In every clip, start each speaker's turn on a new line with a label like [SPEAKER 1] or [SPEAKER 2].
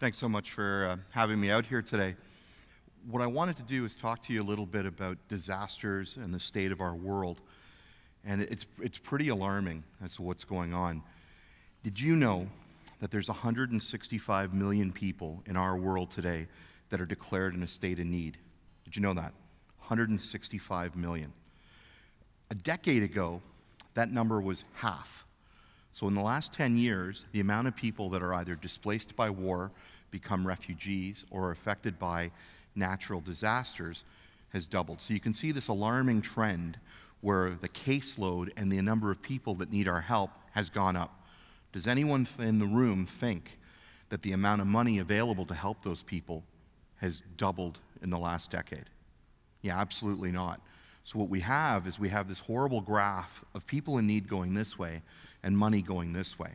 [SPEAKER 1] Thanks so much for having me out here today. What I wanted to do is talk to you a little bit about disasters and the state of our world. And it's pretty alarming as to what's going on. Did you know that there's 165 million people in our world today that are declared in a state of need? Did you know that? 165 million. A decade ago, that number was half. So in the last 10 years, the amount of people that are either displaced by war, become refugees, or are affected by natural disasters has doubled. So you can see this alarming trend where the caseload and the number of people that need our help has gone up. Does anyone in the room think that the amount of money available to help those people has doubled in the last decade? Yeah, absolutely not. So what we have is we have this horrible graph of people in need going this way and money going this way.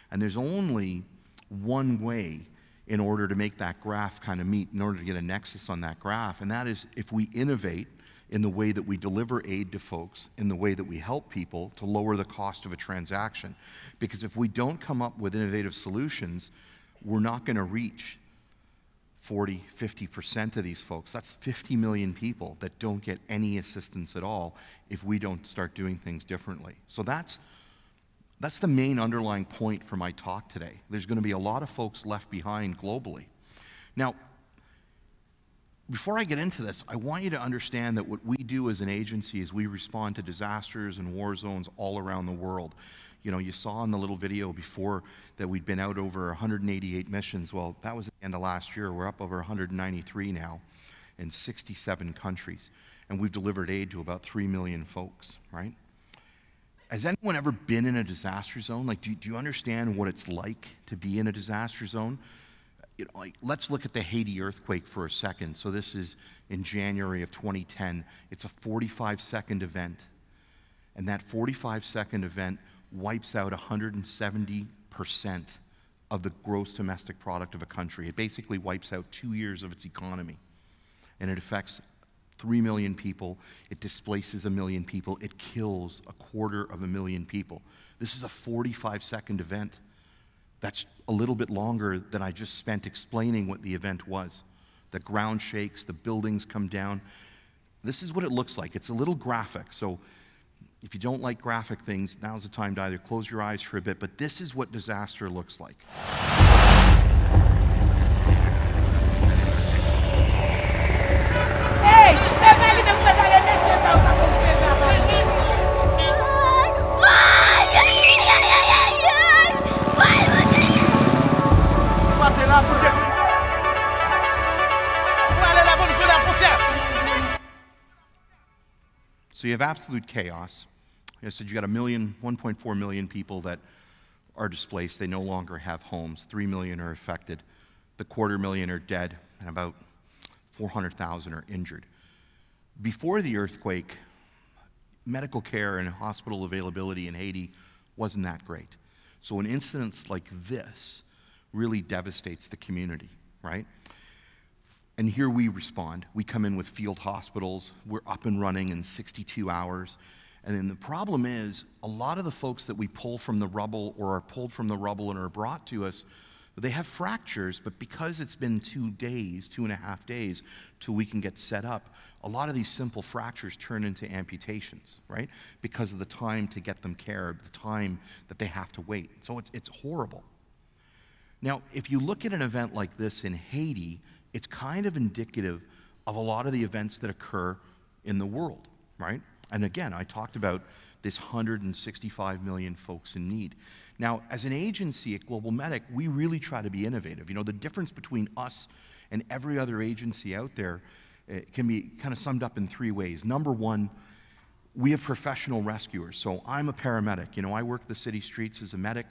[SPEAKER 1] And there's only one way in order to make that graph kind of meet, in order to get a nexus on that graph, and that is if we innovate in the way that we deliver aid to folks, in the way that we help people to lower the cost of a transaction. Because if we don't come up with innovative solutions, we're not going to reach 40, 50% of these folks. That's 50 million people that don't get any assistance at all if we don't start doing things differently. So that's the main underlying point for my talk today. There's going to be a lot of folks left behind globally. Now, before I get into this, I want you to understand that what we do as an agency is we respond to disasters and war zones all around the world. You know, you saw in the little video before that we'd been out over 188 missions. Well, that was at the end of last year. We're up over 193 now in 67 countries. And we've delivered aid to about 3 million folks, right? Has anyone ever been in a disaster zone? Like, do you understand what it's like to be in a disaster zone? You know, like, let's look at the Haiti earthquake for a second. So this is in January of 2010. It's a 45-second event. And that 45-second event wipes out 170% of the gross domestic product of a country. It basically wipes out 2 years of its economy. And it affects 3 million people, it displaces 1 million people, it kills 250,000 people. This is a 45-second event. That's a little bit longer than I just spent explaining what the event was. The ground shakes, the buildings come down. This is what it looks like. It's a little graphic, so if you don't like graphic things, now's the time to either close your eyes for a bit, but this is what disaster looks like. So you have absolute chaos. I said you got 1.4 million people that are displaced. They no longer have homes. 3 million are affected. The 250,000 are dead, and about 400,000 are injured. Before the earthquake, medical care and hospital availability in Haiti wasn't that great. So an incident like this really devastates the community, right? And here we respond. We come in with field hospitals. We're up and running in 62 hours. And then the problem is, a lot of the folks that we pull from the rubble or are pulled from the rubble and are brought to us, they have fractures, but because it's been 2 days, 2.5 days, till we can get set up, a lot of these simple fractures turn into amputations, right? Because of the time to get them care, the time that they have to wait. So it's horrible. Now, if you look at an event like this in Haiti, it's kind of indicative of a lot of the events that occur in the world, right? And again, I talked about this 165 million folks in need. Now, as an agency at GlobalMedic, we really try to be innovative. You know, the difference between us and every other agency out there can be kind of summed up in 3 ways. Number one, we have professional rescuers. So I'm a paramedic. You know, I work the city streets as a medic.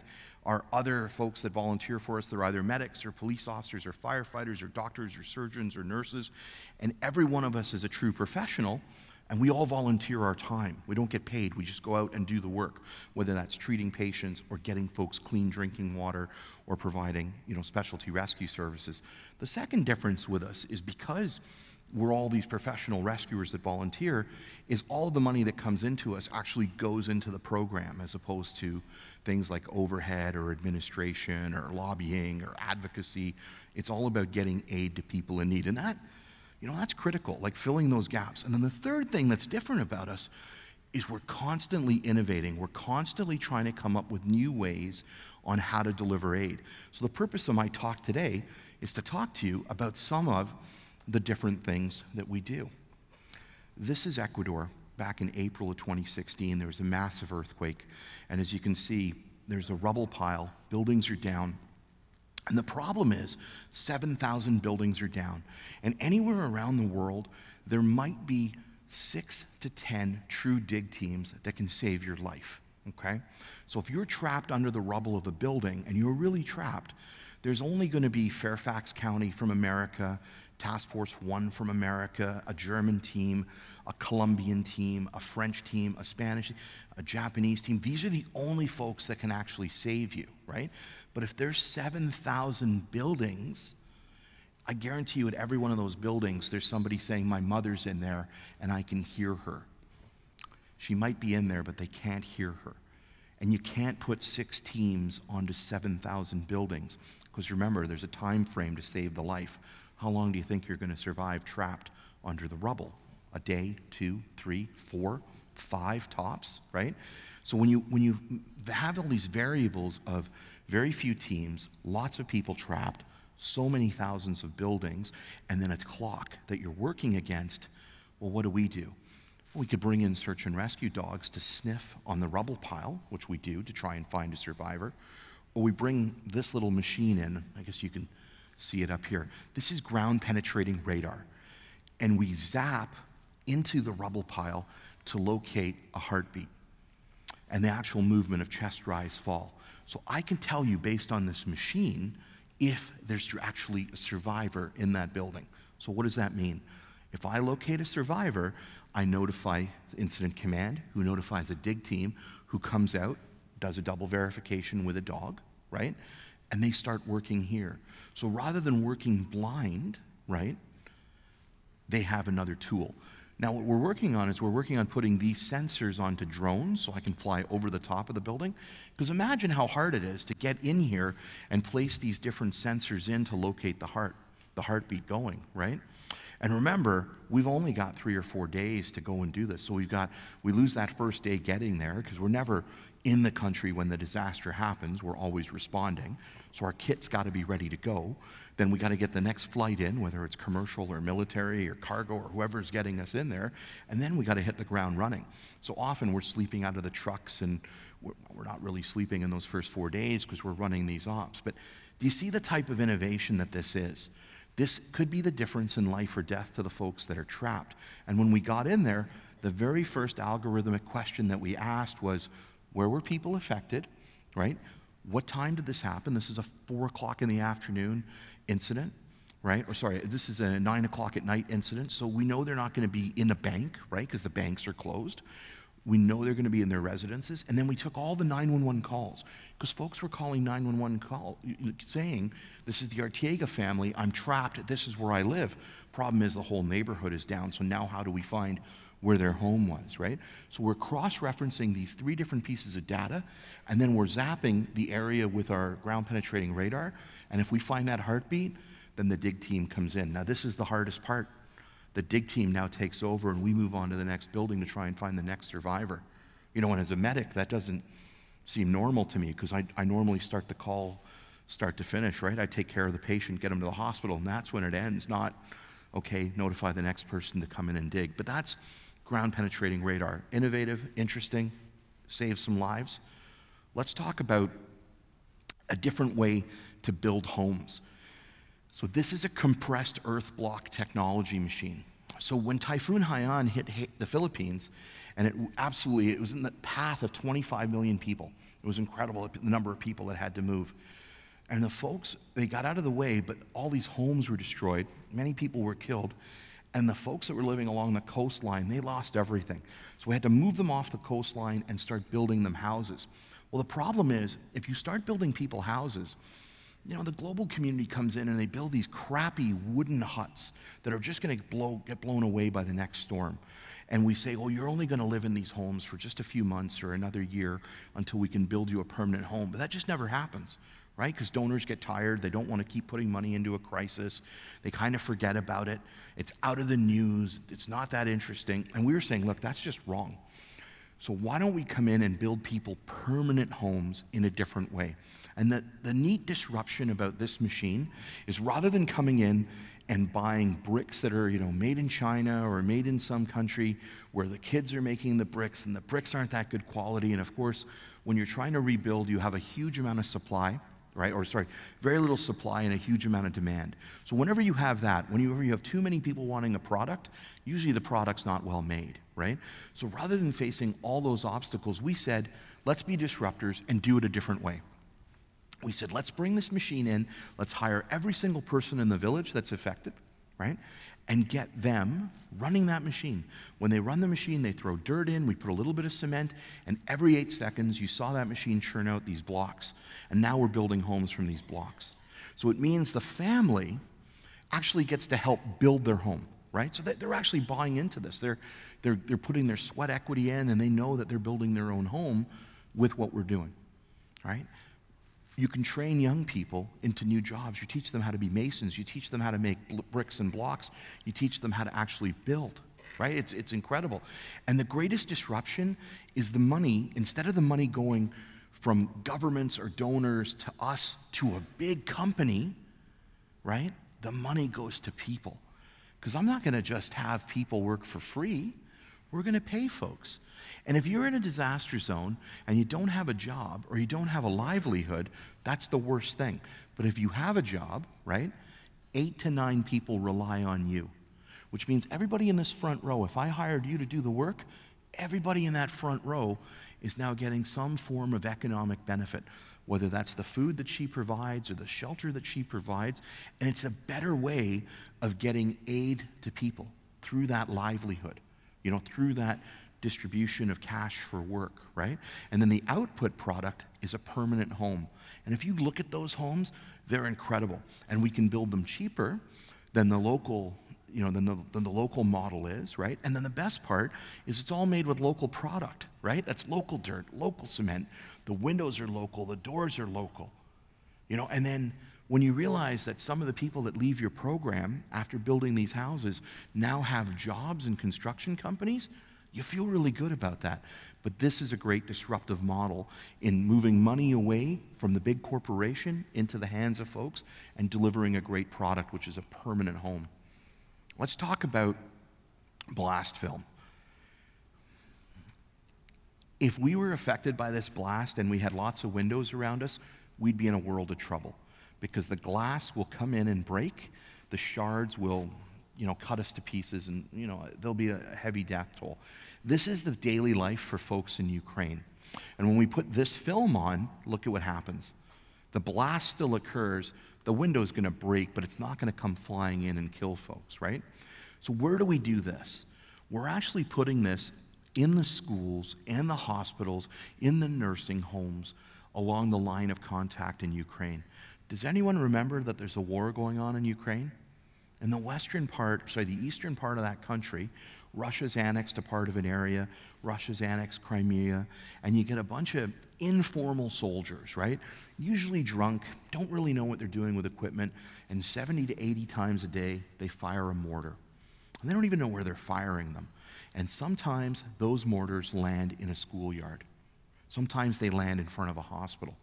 [SPEAKER 1] Our other folks that volunteer for us, they're either medics or police officers or firefighters or doctors or surgeons or nurses. And every one of us is a true professional, and we all volunteer our time. We don't get paid. We just go out and do the work, whether that's treating patients or getting folks clean drinking water or providing, you know, specialty rescue services. The second difference with us is because we're all these professional rescuers that volunteer, is all of the money that comes into us actually goes into the program as opposed to things like overhead or administration or lobbying or advocacy. It's all about getting aid to people in need. And that, that's critical, like filling those gaps. And then the third thing that's different about us is we're constantly innovating. We're constantly trying to come up with new ways on how to deliver aid. So the purpose of my talk today is to talk to you about some of the different things that we do. This is Ecuador. Back in April of 2016, there was a massive earthquake. And as you can see, there's a rubble pile. Buildings are down. And the problem is 7,000 buildings are down. And anywhere around the world, there might be 6 to 10 true dig teams that can save your life, okay? So if you're trapped under the rubble of a building and you're really trapped, there's only going to be Fairfax County from America, Task Force 1 from America, a German team, a Colombian team, a French team, a Spanish, a Japanese team. These are the only folks that can actually save you, right? But if there's 7,000 buildings, I guarantee you at every one of those buildings, there's somebody saying, my mother's in there and I can hear her. She might be in there, but they can't hear her. And you can't put 6 teams onto 7,000 buildings because remember, there's a time frame to save the life. How long do you think you're going to survive trapped under the rubble? A day, 2, 3, 4, 5 tops, right? So when you have all these variables of very few teams, lots of people trapped, so many thousands of buildings, and then a clock that you're working against, well, what do? We could bring in search and rescue dogs to sniff on the rubble pile, which we do to try and find a survivor, or we bring this little machine in. I guess you can see it up here. This is ground penetrating radar, and we zap into the rubble pile to locate a heartbeat and the actual movement of chest rise fall. So I can tell you based on this machine if there's actually a survivor in that building. So what does that mean? If I locate a survivor, I notify incident command, who notifies a dig team, who comes out, does a double verification with a dog, right? And they start working here. So rather than working blind, right, they have another tool. Now what we're working on is we're working on putting these sensors onto drones so I can fly over the top of the building. Because imagine how hard it is to get in here and place these different sensors in to locate the heartbeat going, right? And remember, we've only got 3 or 4 days to go and do this. So we lose that first day getting there because we're never in the country when the disaster happens. We're always responding. So our kit's got to be ready to go. Then we got to get the next flight in, whether it's commercial or military or cargo or whoever's getting us in there. And then we got to hit the ground running. So often we're sleeping out of the trucks and we're not really sleeping in those first 4 days because we're running these ops. But do you see the type of innovation that this is? This could be the difference in life or death to the folks that are trapped. And when we got in there, the very first algorithmic question that we asked was, where were people affected, right? What time did this happen? This is a 4 o'clock in the afternoon incident, right? Or sorry, this is a 9 o'clock at night incident. So we know they're not going to be in a bank, right? Because the banks are closed. We know they're going to be in their residences. And then we took all the 911 calls because folks were calling 911 saying, this is the Arteaga family. I'm trapped. This is where I live. Problem is the whole neighborhood is down. So now how do we find where their home was, right? So we're cross-referencing these 3 different pieces of data, and then we're zapping the area with our ground-penetrating radar, and if we find that heartbeat, then the dig team comes in. Now this is the hardest part. The dig team now takes over, and we move on to the next building to try and find the next survivor. You know, and as a medic, that doesn't seem normal to me, because I normally start the call start to finish, right? I take care of the patient, get them to the hospital, and that's when it ends, not, okay, notify the next person to come in and dig. But that's ground penetrating radar. Innovative, interesting, saves some lives. Let's talk about a different way to build homes. So this is a compressed earth block technology machine. So when Typhoon Haiyan hit the Philippines, and it was in the path of 25 million people. It was incredible, the number of people that had to move. And the folks, they got out of the way, but all these homes were destroyed. Many people were killed. And the folks that were living along the coastline, they lost everything. So we had to move them off the coastline and start building them houses. Well, the problem is, if you start building people houses, The global community comes in and they build these crappy wooden huts that are just going to get blown away by the next storm. And we say, oh, you're only going to live in these homes for just a few months or another year until we can build you a permanent home. But that just never happens, right? Because donors get tired. They don't want to keep putting money into a crisis. They kind of forget about it. It's out of the news. It's not that interesting. And we were saying, look, that's just wrong. So why don't we come in and build people permanent homes in a different way? And the neat disruption about this machine is rather than coming in and buying bricks that are, made in China or made in some country where the kids are making the bricks and the bricks aren't that good quality. And of course, when you're trying to rebuild, you have a huge amount of supply, right? Very little supply and a huge amount of demand. So whenever you have that, whenever you have too many people wanting a product, usually the product's not well made, right? So rather than facing all those obstacles, we said, let's be disruptors and do it a different way. We said, let's bring this machine in, let's hire every single person in the village that's affected, right? And get them running that machine. When they run the machine, they throw dirt in, we put a little bit of cement, and every 8 seconds, you saw that machine churn out these blocks. And now we're building homes from these blocks. So it means the family actually gets to help build their home, right? So they're actually buying into this. They're putting their sweat equity in, and they know that they're building their own home with what we're doing, right? You can train young people into new jobs. You teach them how to be masons. You teach them how to make bricks and blocks. You teach them how to actually build, right? It's incredible. And the greatest disruption is the money, instead of the money going from governments or donors to us to a big company, right? The money goes to people. Because I'm not going to just have people work for free. We're going to pay folks. And if you're in a disaster zone and you don't have a job or you don't have a livelihood, that's the worst thing. But if you have a job, right, 8 to 9 people rely on you, which means everybody in this front row, if I hired you to do the work, everybody in that front row is now getting some form of economic benefit, whether that's the food that she provides or the shelter that she provides. And it's a better way of getting aid to people through that livelihood, through that distribution of cash for work, right? And then the output product is a permanent home. And if you look at those homes, they're incredible. And we can build them cheaper than the local, than the local model is, right? And then the best part is it's all made with local product, right? That's local dirt, local cement. The windows are local, the doors are local. And then when you realize that some of the people that leave your program after building these houses now have jobs in construction companies, you feel really good about that. But this is a great disruptive model in moving money away from the big corporation into the hands of folks and delivering a great product, which is a permanent home. Let's talk about blast film. If we were affected by this blast and we had lots of windows around us, we'd be in a world of trouble because the glass will come in and break, the shards will cut us to pieces, and there'll be a heavy death toll. This is the daily life for folks in Ukraine. And when we put this film on, look at what happens. The blast still occurs, the window's gonna break, but it's not gonna come flying in and kill folks, right? So where do we do this? We're actually putting this in the schools and the hospitals, in the nursing homes, along the line of contact in Ukraine. Does anyone remember that there's a war going on in Ukraine? In the the eastern part of that country, Russia's annexed a part of an area, Russia's annexed Crimea, and you get a bunch of informal soldiers, right? Usually drunk, don't really know what they're doing with equipment, and 70 to 80 times a day, they fire a mortar. And they don't even know where they're firing them. And sometimes those mortars land in a schoolyard. Sometimes they land in front of a hospital.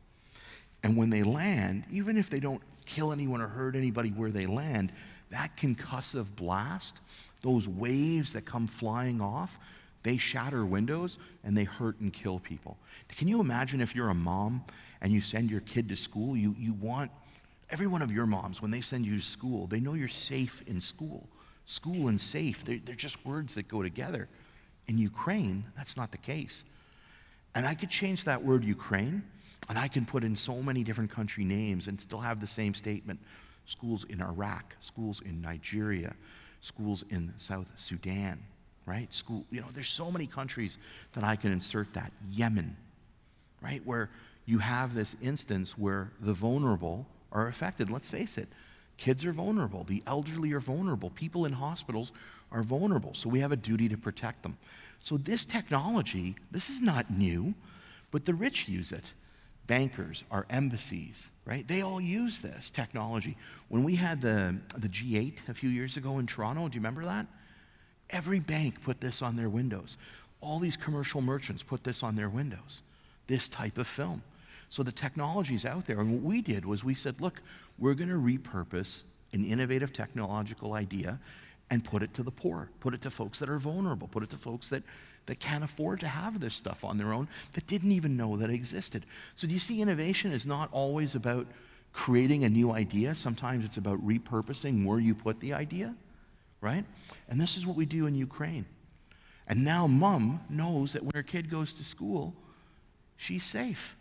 [SPEAKER 1] And when they land, even if they don't kill anyone or hurt anybody where they land, that concussive blast, those waves that come flying off, they shatter windows and they hurt and kill people. Can you imagine if you're a mom and you send your kid to school, you want, every one of your moms, when they send you to school, they know you're safe in school. School and safe, they're just words that go together. In Ukraine, that's not the case. And I could change that word Ukraine, and I can put in so many different country names and still have the same statement. Schools in Iraq, schools in Nigeria, schools in South Sudan, right? There's so many countries that I can insert that. Yemen, right? Where you have this instance where the vulnerable are affected. Let's face it, kids are vulnerable, the elderly are vulnerable, people in hospitals are vulnerable, so we have a duty to protect them. So this technology, this is not new, but the rich use it. Bankers, our embassies, right? They all use this technology. When we had the G8 a few years ago in Toronto, do you remember that? Every bank put this on their windows. All these commercial merchants put this on their windows, this type of film. So the technology's out there, and what we did was we said, look, we're going to repurpose an innovative technological idea and put it to the poor, put it to folks that are vulnerable, put it to folks that can't afford to have this stuff on their own, that didn't even know that it existed. So do you see, innovation is not always about creating a new idea. Sometimes it's about repurposing where you put the idea, right? And this is what we do in Ukraine. And now mom knows that when her kid goes to school, she's safe.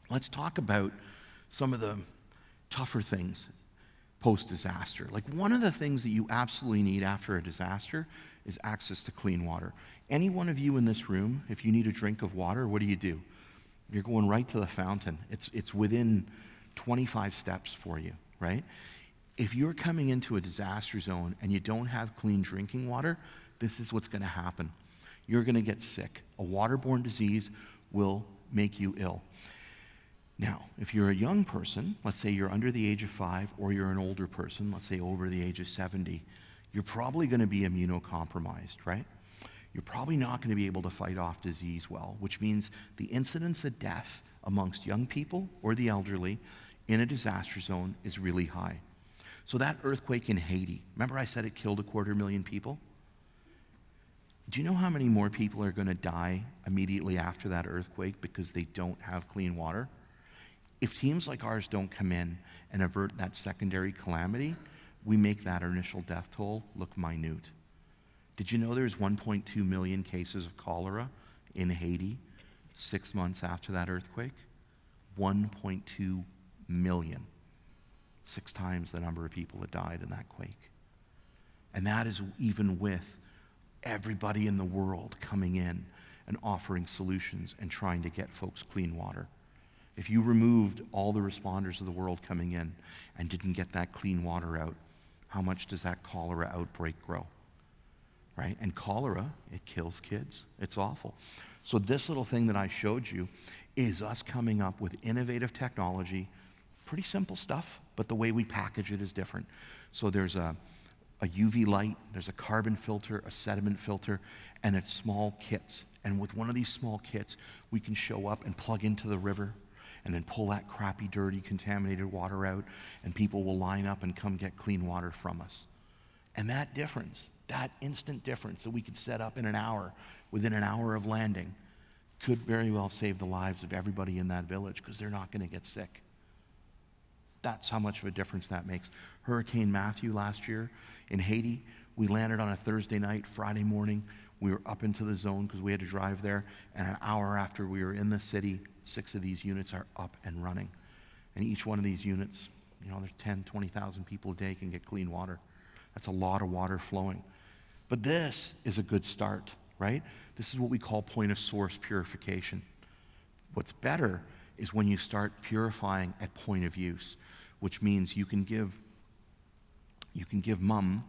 [SPEAKER 1] Let's talk about some of the tougher things post-disaster. Like, one of the things that you absolutely need after a disaster is access to clean water. Any one of you in this room, if you need a drink of water, what do? You're going right to the fountain. It's within 25 steps for you, right? If you're coming into a disaster zone and you don't have clean drinking water, this is what's going to happen. You're going to get sick. A waterborne disease will make you ill. Now, if you're a young person, let's say you're under the age of 5, or you're an older person, let's say over the age of 70, you're probably going to be immunocompromised, right? You're probably not going to be able to fight off disease well, which means the incidence of death amongst young people or the elderly in a disaster zone is really high. So that earthquake in Haiti, remember I said it killed 250,000 people? Do you know how many more people are going to die immediately after that earthquake because they don't have clean water? If teams like ours don't come in and avert that secondary calamity, we make that initial death toll look minute. Did you know there's 1.2 million cases of cholera in Haiti 6 months after that earthquake? 1.2 million. 6 times the number of people that died in that quake. And that is even with everybody in the world coming in and offering solutions and trying to get folks clean water. If you removed all the responders of the world coming in and didn't get that clean water out, how much does that cholera outbreak grow? Right? And cholera, it kills kids. It's awful. So this little thing that I showed you is us coming up with innovative technology, pretty simple stuff, but the way we package it is different. So there's a UV light, there's a carbon filter, a sediment filter, and it's small kits. And with one of these small kits, we can show up and plug into the river and then pull that crappy, dirty, contaminated water out, and people will line up and come get clean water from us. And that difference, that instant difference that we could set up in an hour, within an hour of landing, could very well save the lives of everybody in that village because they're not going to get sick. That's how much of a difference that makes. Hurricane Matthew last year in Haiti, we landed on a Thursday night. Friday morning, we were up into the zone because we had to drive there, and an hour after we were in the city, 6 of these units are up and running. And each one of these units, there's 10, 20,000 people a day can get clean water. That's a lot of water flowing. But this is a good start, right? This is what we call point of source purification. What's better is when you start purifying at point of use, which means you can give mom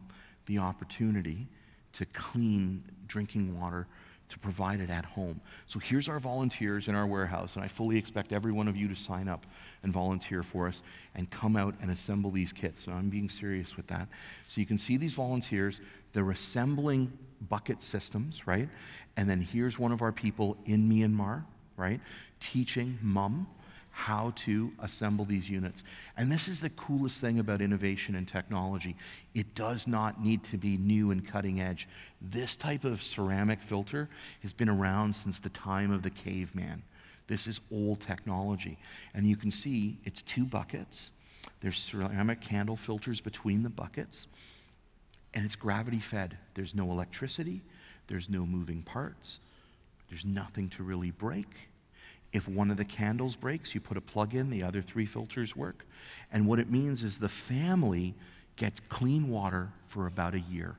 [SPEAKER 1] the opportunity to clean drinking water, to provide it at home. So here's our volunteers in our warehouse, and I fully expect every one of you to sign up and volunteer for us and come out and assemble these kits. So I'm being serious with that. So you can see these volunteers, they're assembling bucket systems, right? And then here's one of our people in Myanmar, right, teaching mom how to assemble these units. And this is the coolest thing about innovation and technology. It does not need to be new and cutting edge. This type of ceramic filter has been around since the time of the caveman. This is old technology. And you can see it's 2 buckets. There's ceramic candle filters between the buckets. And it's gravity fed. There's no electricity. There's no moving parts. There's nothing to really break. If one of the candles breaks, you put a plug in, the other 3 filters work. And what it means is the family gets clean water for about a year,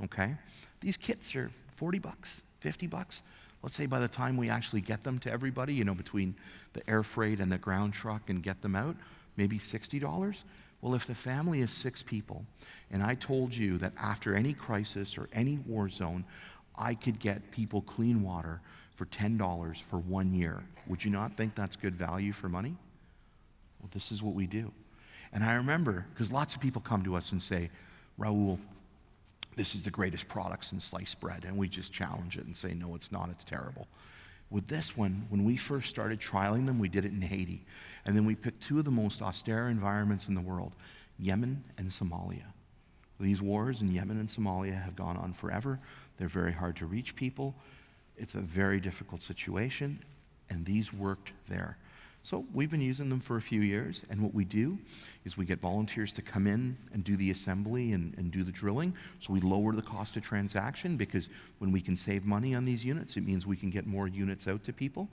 [SPEAKER 1] okay? These kits are $40, $50. Let's say by the time we actually get them to everybody, you know, between the air freight and the ground truck and get them out, maybe $60. Well, if the family is 6 people, and I told you that after any crisis or any war zone, I could get people clean water for $10 for 1 year, would you not think that's good value for money? Well, this is what we do. And I remember, because lots of people come to us and say, Rahul, this is the greatest product since sliced bread, and we just challenge it and say, no, it's not, it's terrible. With this one, when we first started trialing them, we did it in Haiti. And then we picked 2 of the most austere environments in the world, Yemen and Somalia. These wars in Yemen and Somalia have gone on forever. They're very hard to reach people. It's a very difficult situation, and these worked there. So we've been using them for a few years, and what we do is we get volunteers to come in and do the assembly and do the drilling. So we lower the cost of transaction, because when we can save money on these units, it means we can get more units out to people.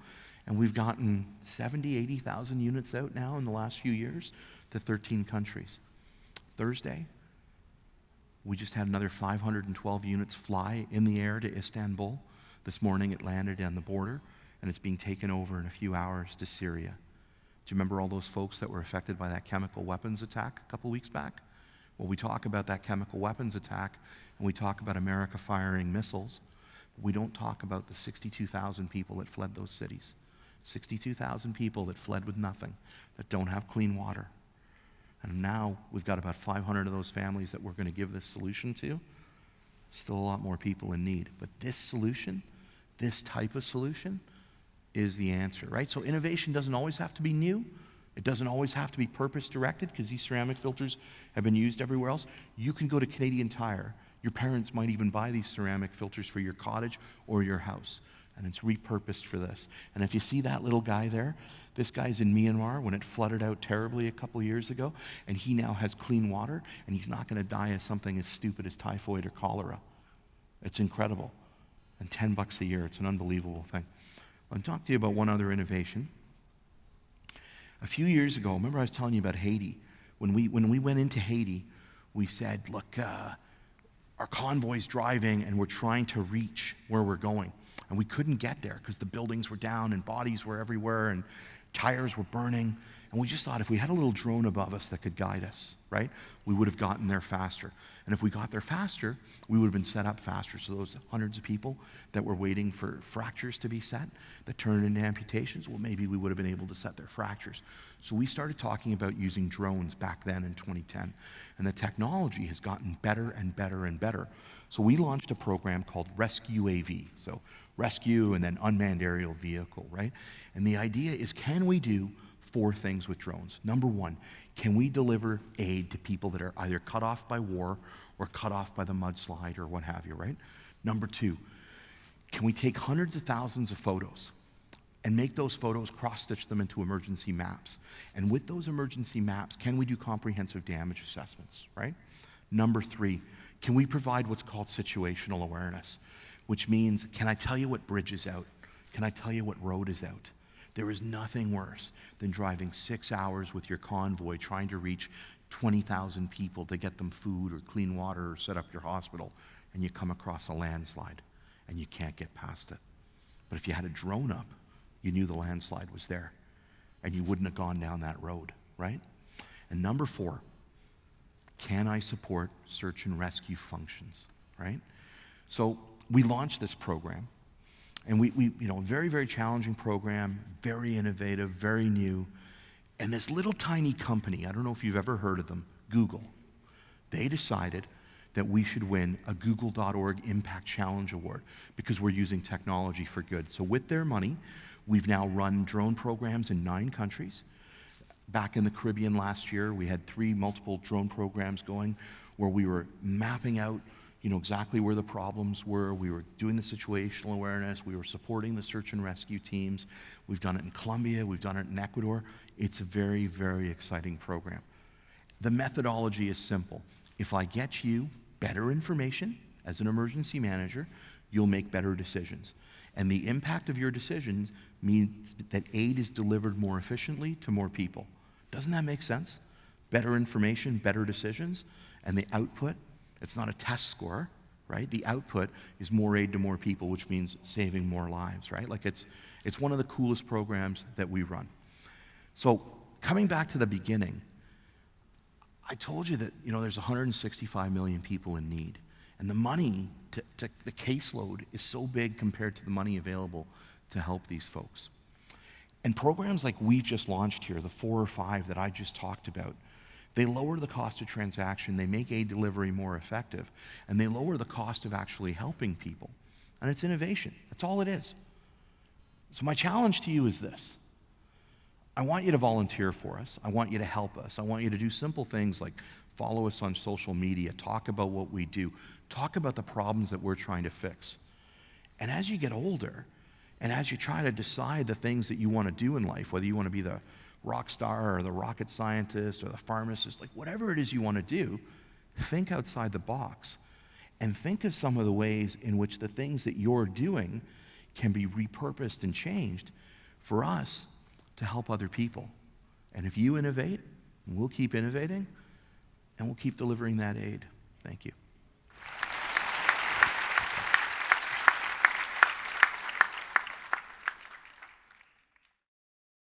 [SPEAKER 1] And we've gotten 70,000, 80,000 units out now in the last few years to 13 countries. Thursday, we just had another 512 units fly in the air to Istanbul. This morning it landed on the border, and it's being taken over in a few hours to Syria. Do you remember all those folks that were affected by that chemical weapons attack a couple weeks back? Well, we talk about that chemical weapons attack, and we talk about America firing missiles. But we don't talk about the 62,000 people that fled those cities. 62,000 people that fled with nothing, that don't have clean water. And now we've got about 500 of those families that we're going to give this solution to. Still a lot more people in need. But this solution, this type of solution, is the answer, right? So innovation doesn't always have to be new. It doesn't always have to be purpose-directed, because these ceramic filters have been used everywhere else. You can go to Canadian Tire. Your parents might even buy these ceramic filters for your cottage or your house, and it's repurposed for this. And if you see that little guy there, this guy's in Myanmar when it flooded out terribly a couple years ago, and he now has clean water, and he's not going to die of something as stupid as typhoid or cholera. It's incredible. And $10 a year, it's an unbelievable thing. I'll talk to you about one other innovation. A few years ago, remember I was telling you about Haiti. When we went into Haiti, we said, look, our convoy's driving and we're trying to reach where we're going. And we couldn't get there because the buildings were down and bodies were everywhere and tires were burning. And we just thought if we had a little drone above us that could guide us, right, we would have gotten there faster. And if we got there faster, we would have been set up faster. So those hundreds of people that were waiting for fractures to be set, that turned into amputations, well, maybe we would have been able to set their fractures. So we started talking about using drones back then in 2010. And the technology has gotten better and better and better. So we launched a program called Rescue AV. So rescue and then unmanned aerial vehicle, right? And the idea is, can we do 4 things with drones? Number 1, can we deliver aid to people that are either cut off by war or cut off by the mudslide or what have you, right? Number 2, can we take hundreds of thousands of photos and make those photos, cross-stitch them into emergency maps? And with those emergency maps, can we do comprehensive damage assessments, right? Number 3, can we provide what's called situational awareness, which means, can I tell you what bridge is out? Can I tell you what road is out? There is nothing worse than driving 6 hours with your convoy trying to reach 20,000 people to get them food or clean water or set up your hospital, and you come across a landslide and you can't get past it. But if you had a drone up, you knew the landslide was there and you wouldn't have gone down that road, right? And number 4, can I support search and rescue functions, right? So we launched this program. And we very, very challenging program, very innovative, very new. And this little tiny company, I don't know if you've ever heard of them, Google, they decided that we should win a Google.org Impact Challenge Award because we're using technology for good. So with their money, we've now run drone programs in 9 countries. Back in the Caribbean last year, we had 3 multiple drone programs going where we were mapping out exactly where the problems were. We were doing the situational awareness. We were supporting the search and rescue teams. We've done it in Colombia. We've done it in Ecuador. It's a very, very exciting program. The methodology is simple. If I get you better information as an emergency manager, you'll make better decisions. And the impact of your decisions means that aid is delivered more efficiently to more people. Doesn't that make sense? Better information, better decisions, and the output, it's not a test score, right? The output is more aid to more people, which means saving more lives, right? Like it's one of the coolest programs that we run. So coming back to the beginning, I told you that, you know, there's 165 million people in need. And the money, the caseload is so big compared to the money available to help these folks. And programs like we've just launched here, the 4 or 5 that I just talked about, they lower the cost of transaction, they make aid delivery more effective, and they lower the cost of actually helping people. And it's innovation. That's all it is. So my challenge to you is this. I want you to volunteer for us. I want you to help us. I want you to do simple things like follow us on social media, talk about what we do, talk about the problems that we're trying to fix. And as you get older, and as you try to decide the things that you want to do in life, whether you want to be the rock star or the rocket scientist or the pharmacist, like whatever it is you want to do, think outside the box and think of some of the ways in which the things that you're doing can be repurposed and changed for us to help other people. And if you innovate, we'll keep innovating and we'll keep delivering that aid. Thank you.